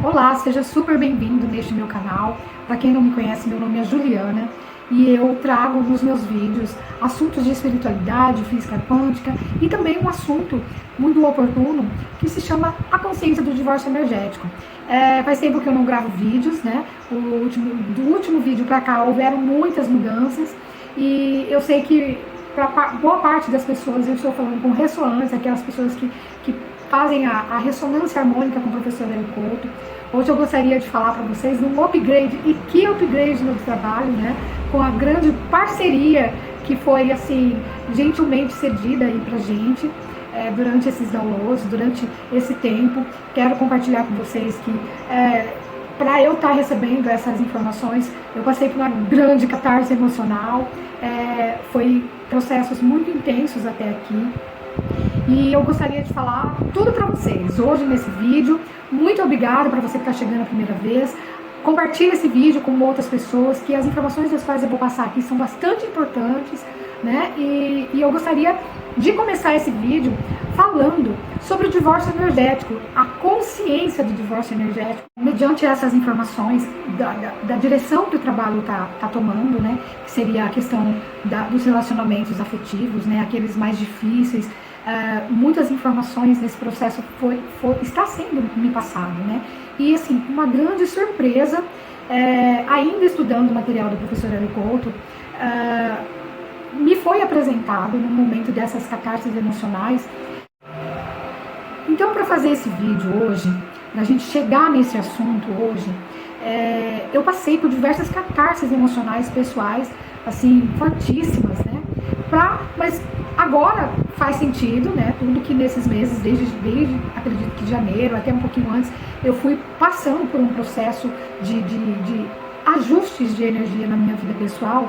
Olá, seja super bem-vindo neste meu canal. Para quem não me conhece, meu nome é Juliana e eu trago nos meus vídeos assuntos de espiritualidade, física quântica e também um assunto muito oportuno que se chama a consciência do divórcio energético. Faz tempo que eu não gravo vídeos, né? Do último vídeo para cá houveram muitas mudanças e eu sei que para boa parte das pessoas eu estou falando com ressonância, aquelas pessoas que fazem a ressonância harmônica com o professor Hélio Couto. Hoje eu gostaria de falar para vocês um upgrade, e que upgrade no trabalho, né? Com a grande parceria que foi, assim, gentilmente cedida aí pra gente durante esses downloads, durante esse tempo. Quero compartilhar com vocês que para eu estar recebendo essas informações, eu passei por uma grande catarse emocional, foi processos muito intensos até aqui. E eu gostaria de falar tudo para vocês hoje nesse vídeo. Muito obrigada para você que está chegando a primeira vez. Compartilhe esse vídeo com outras pessoas, que as informações das quais eu vou passar aqui são bastante importantes, né? E eu gostaria de começar esse vídeo falando sobre o divórcio energético, a consciência do divórcio energético, mediante essas informações da direção que o trabalho está tomando, né? Que seria a questão dos relacionamentos afetivos, né? Aqueles mais difíceis. Muitas informações nesse processo está sendo me passado, né? E assim, uma grande surpresa, ainda estudando o material do professor Hélio Couto, me foi apresentado no momento dessas catarses emocionais. Então, para fazer esse vídeo hoje, para a gente chegar nesse assunto hoje, eu passei por diversas catarses emocionais pessoais, assim, fortíssimas, né? Mas agora faz sentido, né? Tudo que nesses meses, desde acredito que de janeiro até um pouquinho antes, eu fui passando por um processo de ajustes de energia na minha vida pessoal,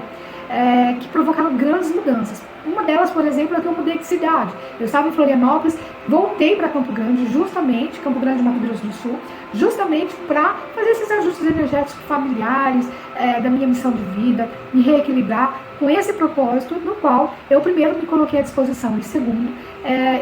que provocaram grandes mudanças. Uma delas, por exemplo, é que eu mudei de cidade. Eu estava em Florianópolis, voltei para Campo Grande, Campo Grande, Mato Grosso do Sul, justamente para fazer esses ajustes energéticos familiares, da minha missão de vida, me reequilibrar com esse propósito, no qual eu primeiro me coloquei à disposição e segundo,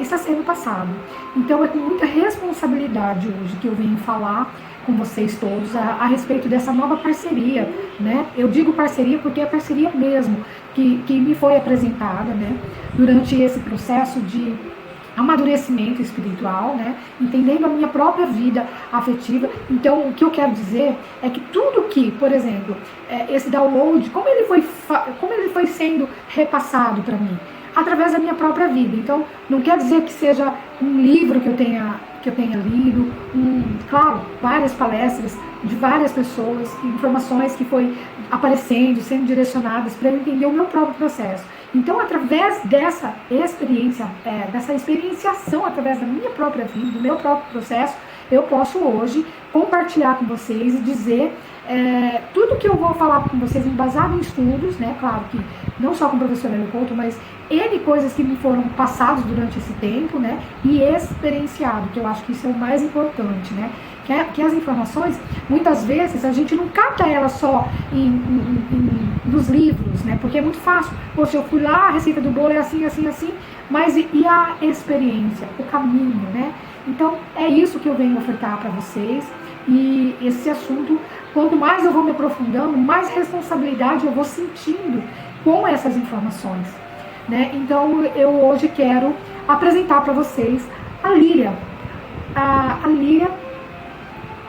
está sendo passado. Então é com muita responsabilidade hoje que eu venho falar com vocês todos a respeito dessa nova parceria, né? Eu digo parceria porque é parceria mesmo que me foi apresentada, né? Durante esse processo de amadurecimento espiritual, né? Entendendo a minha própria vida afetiva. Então, o que eu quero dizer é que tudo que, por exemplo, esse download, como ele foi sendo repassado para mim, através da minha própria vida. Então, não quer dizer que seja um livro que eu tenha lido, claro, várias palestras de várias pessoas, informações que foi aparecendo, sendo direcionadas para eu entender o meu próprio processo. Então, através dessa experiência, dessa experienciação, através da minha própria vida, do meu próprio processo, eu posso hoje compartilhar com vocês e dizer tudo que eu vou falar com vocês embasado em estudos, né? Claro que não só com o professor Hélio Couto, mas N coisas que me foram passadas durante esse tempo, né? E experienciado, que eu acho que isso é o mais importante, né? Que as informações, muitas vezes, a gente não capta elas só nos livros, né? Porque é muito fácil. Poxa, eu fui lá, a receita do bolo é assim, assim, assim, mas e a experiência, o caminho, né? Então, é isso que eu venho ofertar para vocês. E esse assunto, quanto mais eu vou me aprofundando, mais responsabilidade eu vou sentindo com essas informações, né? Então, eu hoje quero apresentar para vocês a Líria. A Líria,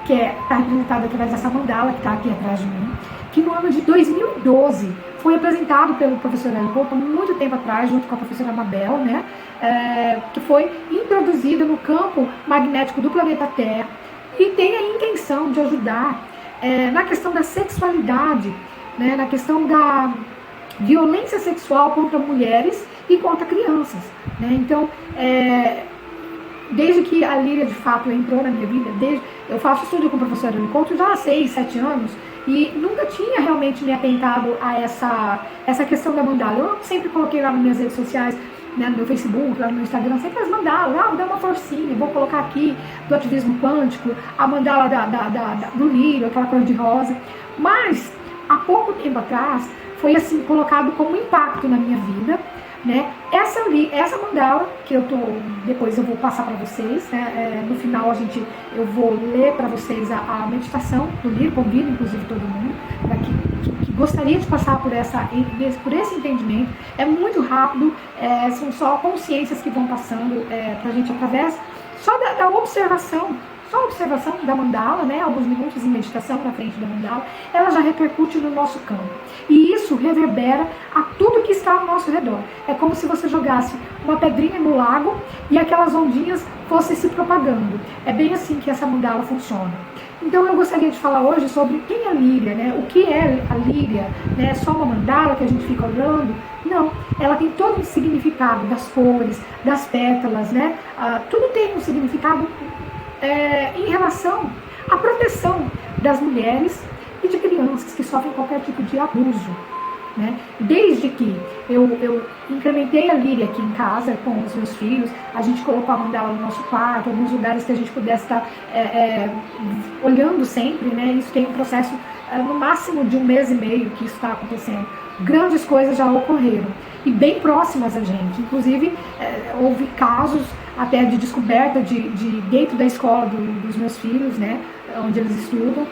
que está representada através dessa mandala que está aqui atrás de mim, que no ano de 2012 foi apresentado pelo professor Hélio Couto, muito tempo atrás, junto com a professora Mabel, né? Que foi introduzida no campo magnético do planeta Terra e tem a intenção de ajudar na questão da sexualidade, né? Na questão da violência sexual contra mulheres e contra crianças, né? Então, desde que a Líria de fato entrou na minha vida, eu faço estudo com o professor Hélio Couto já há 6, 7 anos e nunca tinha realmente me atentado a essa questão da mandala. Eu sempre coloquei lá nas minhas redes sociais, né, no meu Facebook, lá no meu Instagram, sempre as mandalas, vou dar uma forcinha, vou colocar aqui do ativismo quântico, a mandala do lírio, aquela cor de rosa. Mas, há pouco tempo atrás, foi assim colocado como impacto na minha vida, né? Essa mandala que depois eu vou passar para vocês, né? No final eu vou ler para vocês a meditação do livro, convido inclusive todo mundo para que gostaria de passar por esse entendimento. É muito rápido, são só consciências que vão passando para a gente através só da observação. Só a observação da mandala, né, alguns minutos de meditação na frente da mandala, ela já repercute no nosso campo. E isso reverbera a tudo que está ao nosso redor. É como se você jogasse uma pedrinha no lago e aquelas ondinhas fossem se propagando. É bem assim que essa mandala funciona. Então eu gostaria de falar hoje sobre quem é a líria, né? O que é a líria? Né? É só uma mandala que a gente fica olhando? Não, ela tem todo um significado das cores, das pétalas, né? Tudo tem um significado em relação à proteção das mulheres e de crianças que sofrem qualquer tipo de abuso, né? Desde que eu incrementei a líria aqui em casa com os meus filhos, a gente colocou a mandala no nosso quarto, alguns lugares que a gente pudesse estar olhando sempre, né? Isso tem um processo no máximo de 1 mês e meio que isso está acontecendo. Grandes coisas já ocorreram e bem próximas a gente. Inclusive, houve casos até de descoberta de dentro da escola dos meus filhos, né, onde eles estudam,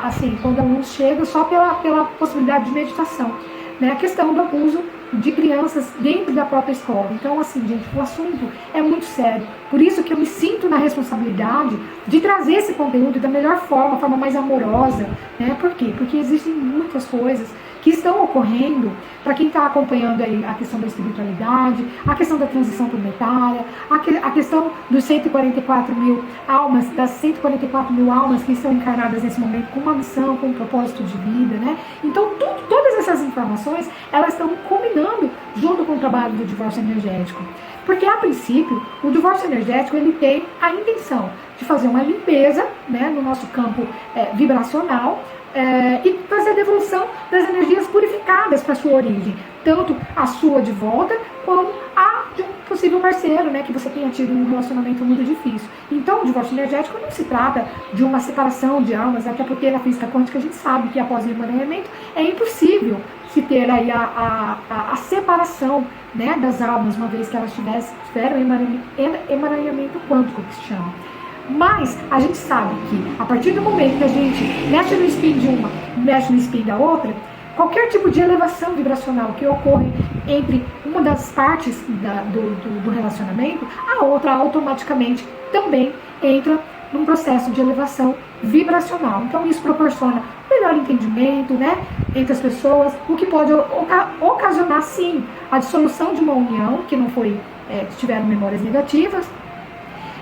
assim, quando alunos chegam só pela possibilidade de meditação, né, a questão do abuso de crianças dentro da própria escola. Então, assim, gente, o assunto é muito sério. Por isso que eu me sinto na responsabilidade de trazer esse conteúdo da melhor forma, a forma mais amorosa, né? Por quê? Porque existem muitas coisas que estão ocorrendo para quem está acompanhando aí a questão da espiritualidade, a questão da transição planetária, a questão dos 144 mil almas, das 144 mil almas que estão encarnadas nesse momento com uma missão, com um propósito de vida, né? Então, todas essas informações, elas estão combinando junto com o trabalho do divórcio energético. Porque, a princípio, o divórcio energético, ele tem a intenção de fazer uma limpeza, né, no nosso campo vibracional, e fazer a devolução das energias purificadas para a sua origem, tanto a sua de volta, como a de um possível parceiro, né, que você tenha tido um relacionamento muito difícil. Então, o divórcio energético não se trata de uma separação de almas, até porque na física quântica a gente sabe que após o emaranhamento é impossível se ter aí a separação, né, das almas, uma vez que elas tiveram emaranhamento quântico, que se chama. Mas a gente sabe que a partir do momento que a gente mexe no spin de uma, mexe no spin da outra, qualquer tipo de elevação vibracional que ocorre entre uma das partes do relacionamento, a outra automaticamente também entra num processo de elevação vibracional. Então isso proporciona melhor entendimento, né, entre as pessoas, o que pode ocasionar sim a dissolução de uma união que não foi, que tiveram memórias negativas.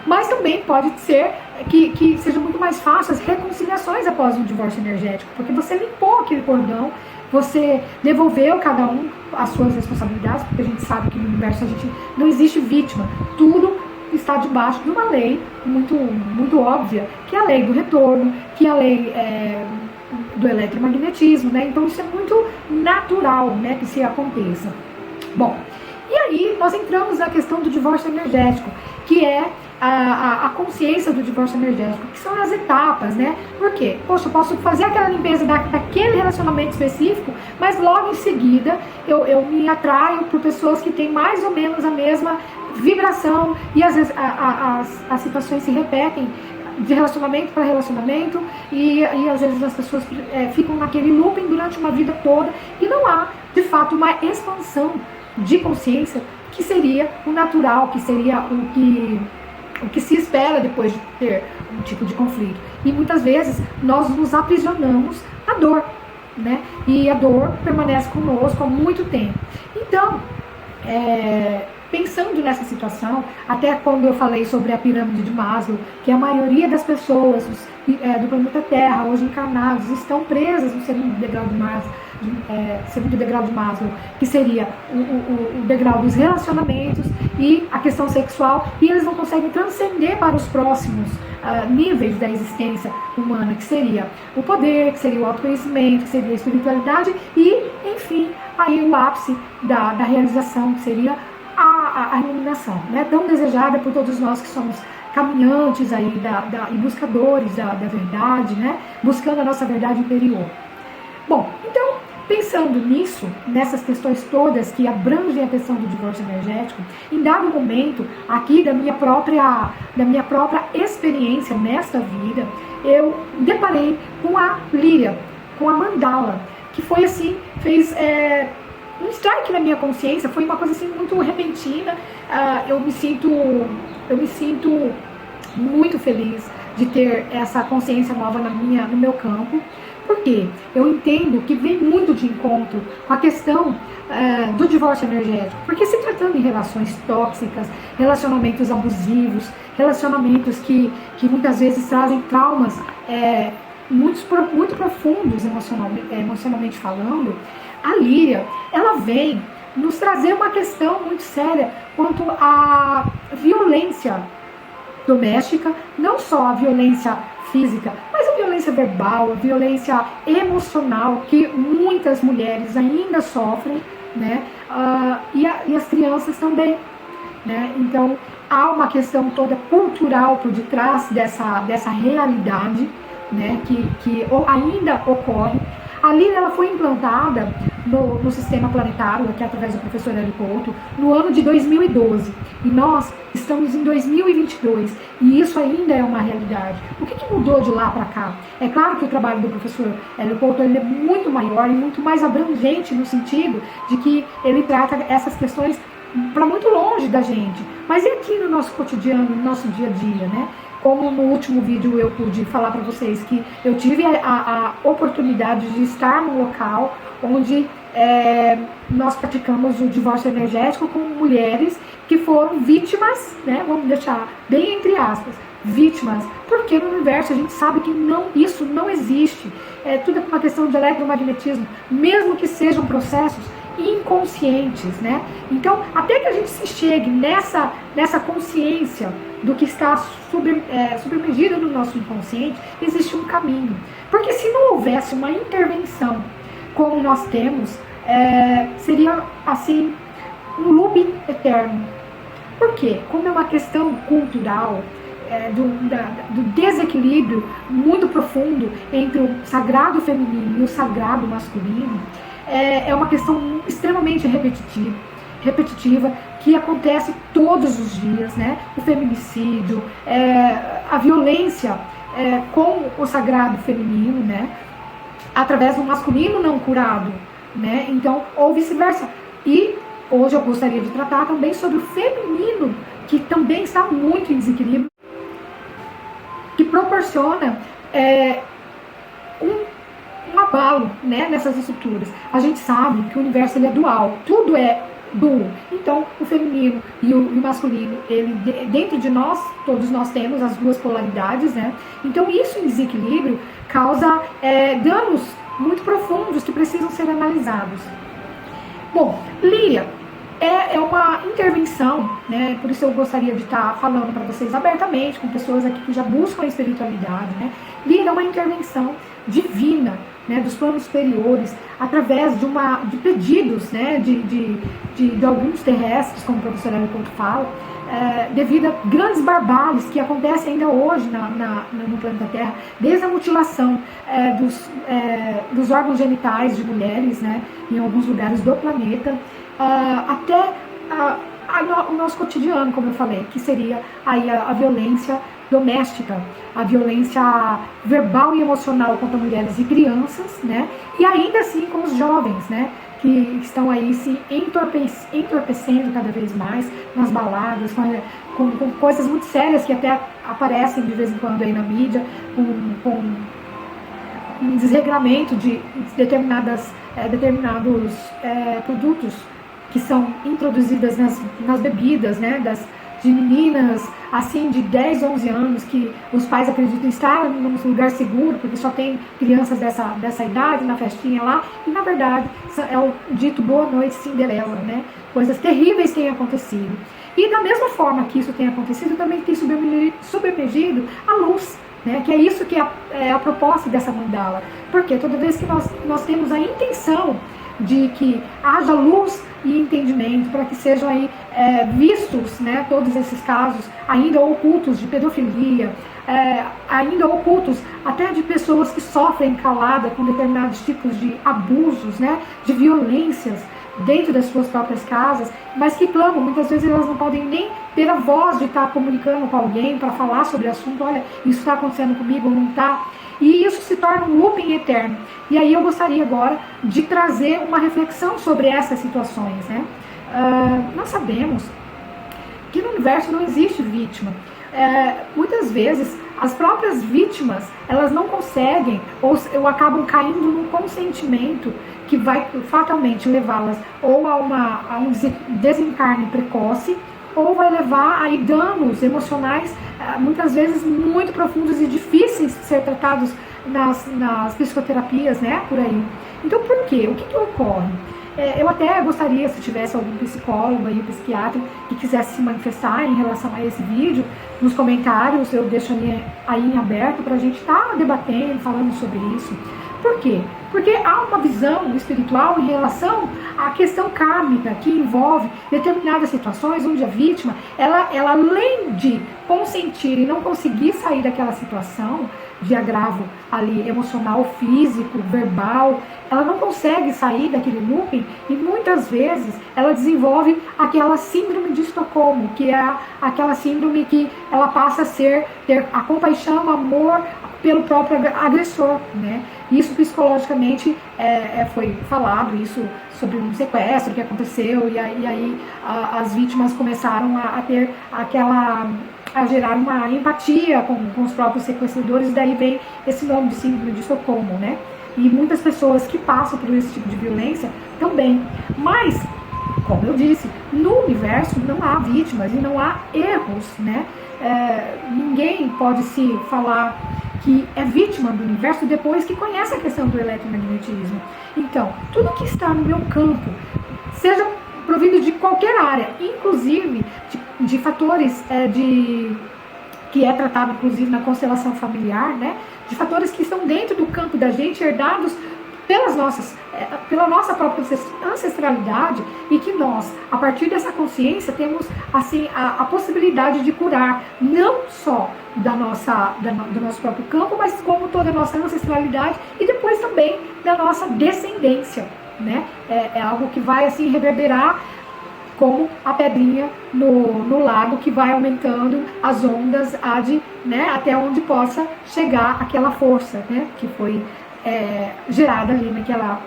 Mas também pode ser que seja muito mais fácil as reconciliações após um divórcio energético, porque você limpou aquele cordão, você devolveu cada um as suas responsabilidades, porque a gente sabe que no universo não existe vítima, tudo está debaixo de uma lei muito, muito óbvia, que é a lei do retorno, que é a lei do eletromagnetismo, né? Então isso é muito natural, né, que se aconteça. Bom, e aí nós entramos na questão do divórcio energético, que é a consciência do divórcio energético, que são as etapas, né? Por quê? Poxa, eu posso fazer aquela limpeza daquele relacionamento específico, mas logo em seguida eu me atraio por pessoas que têm mais ou menos a mesma vibração e às vezes as situações se repetem de relacionamento para relacionamento e às vezes as pessoas ficam naquele looping durante uma vida toda e não há, de fato, uma expansão de consciência que seria o natural, que seria o que se espera depois de ter um tipo de conflito. E muitas vezes nós nos aprisionamos à dor, né? E a dor permanece conosco há muito tempo. Então, pensando nessa situação, até quando eu falei sobre a pirâmide de Maslow, que a maioria das pessoas do planeta Terra, hoje encarnados, estão presas no segundo degrau de Maslow, que seria o degrau dos relacionamentos e a questão sexual, e eles não conseguem transcender para os próximos níveis da existência humana, que seria o poder, que seria o autoconhecimento, que seria a espiritualidade e, enfim, aí o ápice da realização, que seria a iluminação, né? Tão desejada por todos nós que somos caminhantes aí e buscadores da verdade, né? Buscando a nossa verdade interior. Bom, então, pensando nisso, nessas questões todas que abrangem a questão do divórcio energético, em dado momento, aqui da minha própria experiência nesta vida, eu deparei com a Líria, com a mandala, que foi assim, fez um strike na minha consciência, foi uma coisa assim muito repentina. Eu me sinto muito feliz de ter essa consciência nova no meu campo, porque eu entendo que vem muito de encontro com a questão do divórcio energético, porque se tratando em relações tóxicas, relacionamentos abusivos, relacionamentos que muitas vezes trazem traumas muito profundos emocionalmente falando, a Líria, ela vem nos trazer uma questão muito séria quanto à violência doméstica, não só a violência física, mas a violência verbal, a violência emocional que muitas mulheres ainda sofrem, né? E as crianças também, né? Então há uma questão toda cultural por detrás dessa realidade, né? que ainda ocorre. A Líria, ela foi implantada no sistema planetário, aqui através do professor Hélio Couto, no ano de 2012. E nós estamos em 2022. E isso ainda é uma realidade. O que mudou de lá para cá? É claro que o trabalho do professor Hélio Couto ele é muito maior e muito mais abrangente no sentido de que ele trata essas questões para muito longe da gente. Mas e aqui no nosso cotidiano, no nosso dia a dia, né? Como no último vídeo eu pude falar para vocês que eu tive a oportunidade de estar num local onde nós praticamos o divórcio energético com mulheres que foram vítimas, né, vamos deixar bem entre aspas, vítimas, porque no universo a gente sabe que isso não existe. Tudo é uma questão de eletromagnetismo, mesmo que sejam processos inconscientes, né? Então, até que a gente se chegue nessa consciência do que está submergido no nosso inconsciente, existe um caminho. Porque se não houvesse uma intervenção como nós temos, seria assim um looping eterno. Por quê? Como é uma questão cultural, do desequilíbrio muito profundo entre o sagrado feminino e o sagrado masculino, é uma questão extremamente repetitiva, que acontece todos os dias, né? O feminicídio, a violência com o sagrado feminino, né? Através do masculino não curado, né? Então, ou vice-versa. E hoje eu gostaria de tratar também sobre o feminino, que também está muito em desequilíbrio, que proporciona um abalo, né, nessas estruturas. A gente sabe que o universo ele é dual, tudo é duo. Então, o feminino e o masculino, dentro de nós, todos nós temos as duas polaridades, né? Então, isso em desequilíbrio causa danos muito profundos que precisam ser analisados. Bom, Líria é uma intervenção, né? Por isso eu gostaria de estar falando para vocês abertamente, com pessoas aqui que já buscam a espiritualidade, né? Líria é uma intervenção divina, né, dos planos superiores, através de pedidos, né, de alguns terrestres, como o professor Hélio Couto fala, devido a grandes barbáries que acontecem ainda hoje no planeta Terra, desde a mutilação dos órgãos genitais de mulheres, né, em alguns lugares do planeta, até o nosso cotidiano, como eu falei, que seria aí a violência doméstica, a violência verbal e emocional contra mulheres e crianças, né? E ainda assim com os jovens, né? Que estão aí se entorpecendo cada vez mais nas baladas, com coisas muito sérias que até aparecem de vez em quando aí na mídia, com um desregramento de determinados produtos que são introduzidas nas bebidas, né? De meninas assim de 10, 11 anos que os pais acreditam estar num lugar seguro porque só tem crianças dessa idade na festinha lá, e na verdade é o dito boa noite Cinderela, né? Coisas terríveis têm acontecido. E da mesma forma que isso tem acontecido, também tem submergido a luz, né? Que é isso que é a proposta dessa mandala. Porque toda vez que nós temos a intenção de que haja luz e entendimento para que sejam aí vistos, né, todos esses casos ainda ocultos de pedofilia, ainda ocultos, até de pessoas que sofrem calada com determinados tipos de abusos, né, de violências dentro das suas próprias casas, mas que clamam. Muitas vezes elas não podem nem ter a voz de estar comunicando com alguém para falar sobre o assunto. Olha, isso está acontecendo comigo ou não está. E isso se torna um looping eterno. E aí eu gostaria agora de trazer uma reflexão sobre essas situações, né? Nós sabemos que no universo não existe vítima. Muitas vezes as próprias vítimas, elas não conseguem ou acabam caindo num consentimento que vai fatalmente levá-las ou a um desencarne precoce, ou vai levar a danos emocionais, muitas vezes muito profundos e difíceis de ser tratados nas psicoterapias, né, por aí. Então, por quê? O que ocorre? Eu até gostaria, se tivesse algum psicólogo aí, psiquiatra, que quisesse se manifestar em relação a esse vídeo, nos comentários, eu deixo aí em aberto para a gente estar debatendo, falando sobre isso. Por quê? Porque há uma visão espiritual em relação à questão kármica, que envolve determinadas situações onde a vítima, ela além de consentir e não conseguir sair daquela situação de agravo ali emocional, físico, verbal, ela não consegue sair daquele looping e muitas vezes ela desenvolve aquela síndrome de Estocolmo, que é aquela síndrome que ela passa a ter a compaixão, amor pelo próprio agressor, né? Isso psicologicamente foi falado, isso sobre um sequestro que aconteceu, e aí as vítimas começaram a ter a gerar uma empatia com os próprios sequestradores, e daí vem esse nome de síndrome de Estocolmo, né? E muitas pessoas que passam por esse tipo de violência também. Mas, como eu disse, no universo não há vítimas e não há erros, né? Ninguém pode se falar que é vítima do universo depois que conhece a questão do eletromagnetismo. Então, tudo que está no meu campo, seja provindo de qualquer área, inclusive de fatores que é tratado inclusive na constelação familiar, né? De fatores que estão dentro do campo da gente, herdados pela nossa própria ancestralidade, e que nós, a partir dessa consciência, temos assim a possibilidade de curar não só do nosso próprio campo, mas como toda a nossa ancestralidade e depois também da nossa descendência, né? É algo que vai assim reverberar como a pedrinha no lago, que vai aumentando as ondas né, até onde possa chegar aquela força, né, que foi gerada ali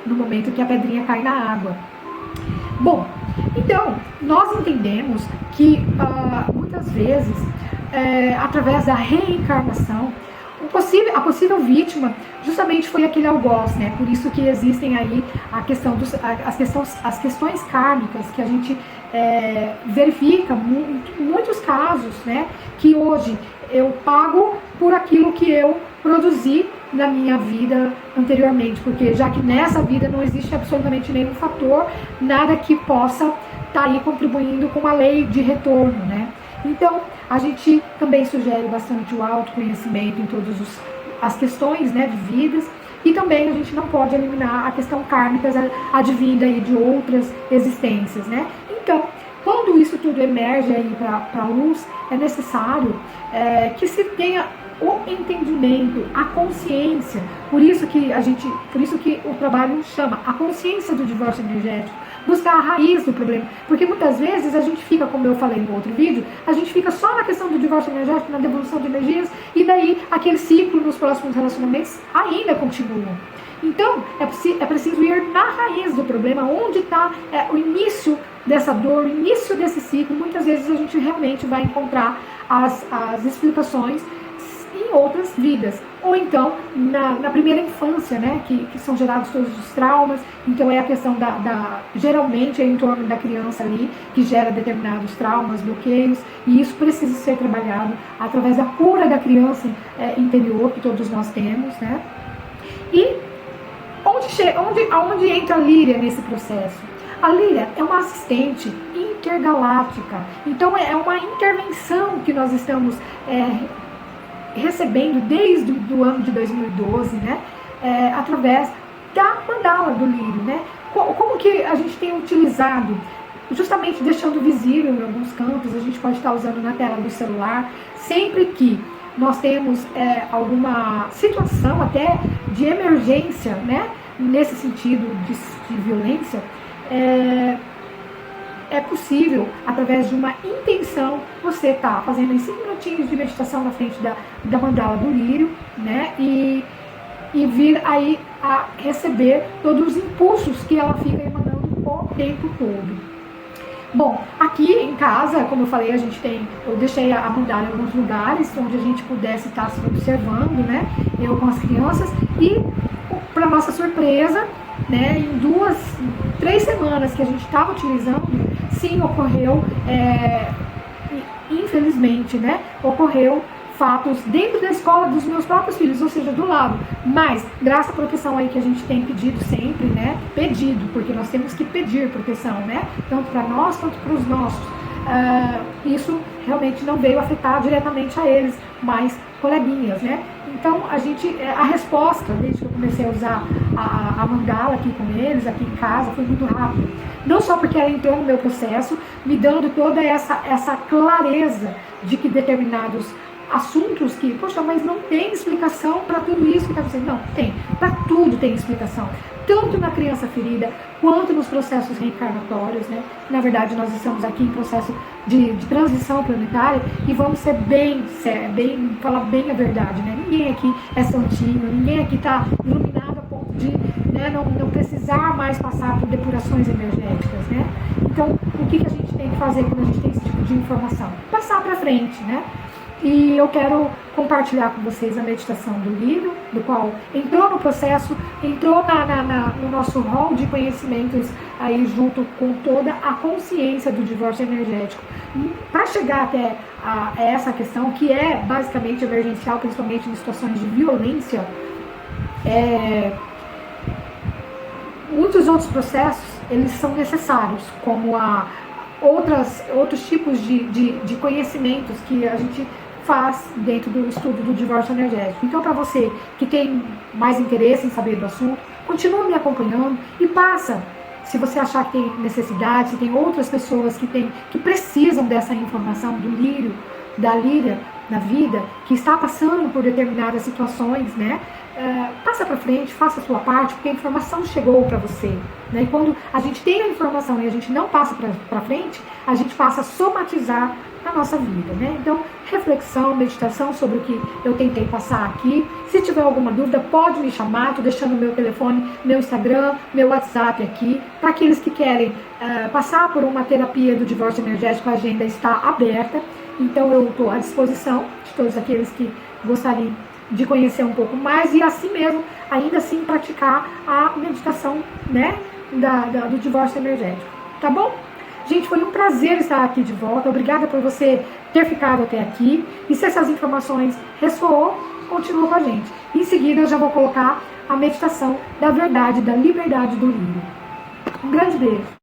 no momento que a pedrinha cai na água. Bom, então, nós entendemos que muitas vezes, através da reencarnação, a possível vítima justamente foi aquele algoz, né? Por isso que existem aí as questões kármicas que a gente verifica muitos casos, né? Que hoje eu pago por aquilo que eu produzi na minha vida anteriormente, porque já que nessa vida não existe absolutamente nenhum fator, nada que possa estar aí contribuindo com a lei de retorno, né? Então, a gente também sugere bastante o autoconhecimento em todas as questões, né, de vidas, e também a gente não pode eliminar a questão kármica advinda aí de outras existências, né? Então, quando isso tudo emerge aí para a luz, é necessário que se tenha o entendimento, a consciência. Por isso que o trabalho chama a consciência do divórcio energético, buscar a raiz do problema, porque muitas vezes a gente fica, como eu falei no outro vídeo, a gente fica só na questão do divórcio energético, na devolução de energias, e daí aquele ciclo nos próximos relacionamentos ainda continua. Então, é preciso ir na raiz do problema, onde está o início dessa dor, o início desse ciclo. Muitas vezes a gente realmente vai encontrar as explicações em outras vidas, ou então na primeira infância, né, que são gerados todos os traumas. Então é a questão geralmente é em torno da criança ali que gera determinados traumas, bloqueios, e isso precisa ser trabalhado através da cura da criança interior que todos nós temos, né? E aonde entra a Líria nesse processo? A Líria é uma assistente intergaláctica, então é uma intervenção que nós estamos recebendo desde o ano de 2012, né, através da mandala do Lírio, né? Como que a gente tem utilizado, justamente deixando visível em alguns campos, a gente pode estar usando na tela do celular, sempre que nós temos alguma situação até de emergência, né, nesse sentido de violência, é possível, através de uma intenção, você tá fazendo 5 minutinhos de meditação na frente da mandala do lírio, né, e vir aí a receber todos os impulsos que ela fica emanando o tempo todo. Bom, aqui em casa, como eu falei, eu deixei a mandala em alguns lugares onde a gente pudesse estar se observando, né, eu com as crianças, e para nossa surpresa, né, em 3 semanas que a gente estava utilizando, sim, ocorreu, infelizmente, né, ocorreu fatos dentro da escola dos meus próprios filhos, ou seja, do lado. Mas, graças à proteção aí que a gente tem pedido sempre, né? Pedido, porque nós temos que pedir proteção, né? Tanto para nós quanto para os nossos. Isso realmente não veio afetar diretamente a eles, mas coleguinhas, né? Então, a resposta, desde que eu comecei a usar a mandala aqui com eles, aqui em casa, foi muito rápida. Não só porque ela entrou no meu processo, me dando toda essa clareza de que determinados assuntos que, poxa, mas não tem explicação para tudo isso que está acontecendo. Não, tem. Para tudo tem explicação. Tanto na criança ferida, quanto nos processos reencarnatórios, né? Na verdade, nós estamos aqui em processo de transição planetária e vamos ser falar bem a verdade, né? Ninguém aqui é santinho, ninguém aqui está iluminado a ponto de, né, não precisar mais passar por depurações energéticas, né? Então, o que a gente tem que fazer quando a gente tem esse tipo de informação? Passar para frente, né? E eu quero compartilhar com vocês a meditação do livro, do qual entrou no processo, entrou no nosso rol de conhecimentos aí junto com toda a consciência do divórcio energético. Para chegar até essa questão, que é basicamente emergencial, principalmente em situações de violência, muitos outros processos, eles são necessários, como outros tipos de conhecimentos que a gente faz dentro do estudo do divórcio energético. Então, para você que tem mais interesse em saber do assunto, continua me acompanhando e passa. Se você achar que tem necessidade, se tem outras pessoas que precisam dessa informação do lírio, da líria na vida, que está passando por determinadas situações, né? Passa para frente, faça a sua parte, porque a informação chegou para você, né? E quando a gente tem a informação e a gente não passa para frente, a gente passa a somatizar na nossa vida, né? Então, reflexão, meditação sobre o que eu tentei passar aqui. Se tiver alguma dúvida, pode me chamar. Estou deixando meu telefone, meu Instagram, meu WhatsApp aqui. Para aqueles que querem passar por uma terapia do divórcio energético, a agenda está aberta. Então, eu estou à disposição de todos aqueles que gostariam de conhecer um pouco mais e assim mesmo, ainda assim, praticar a meditação, né, do divórcio energético. Tá bom? Gente, foi um prazer estar aqui de volta. Obrigada por você ter ficado até aqui. E se essas informações ressoou, continua com a gente. Em seguida, eu já vou colocar a meditação da verdade, da liberdade do livro. Um grande beijo.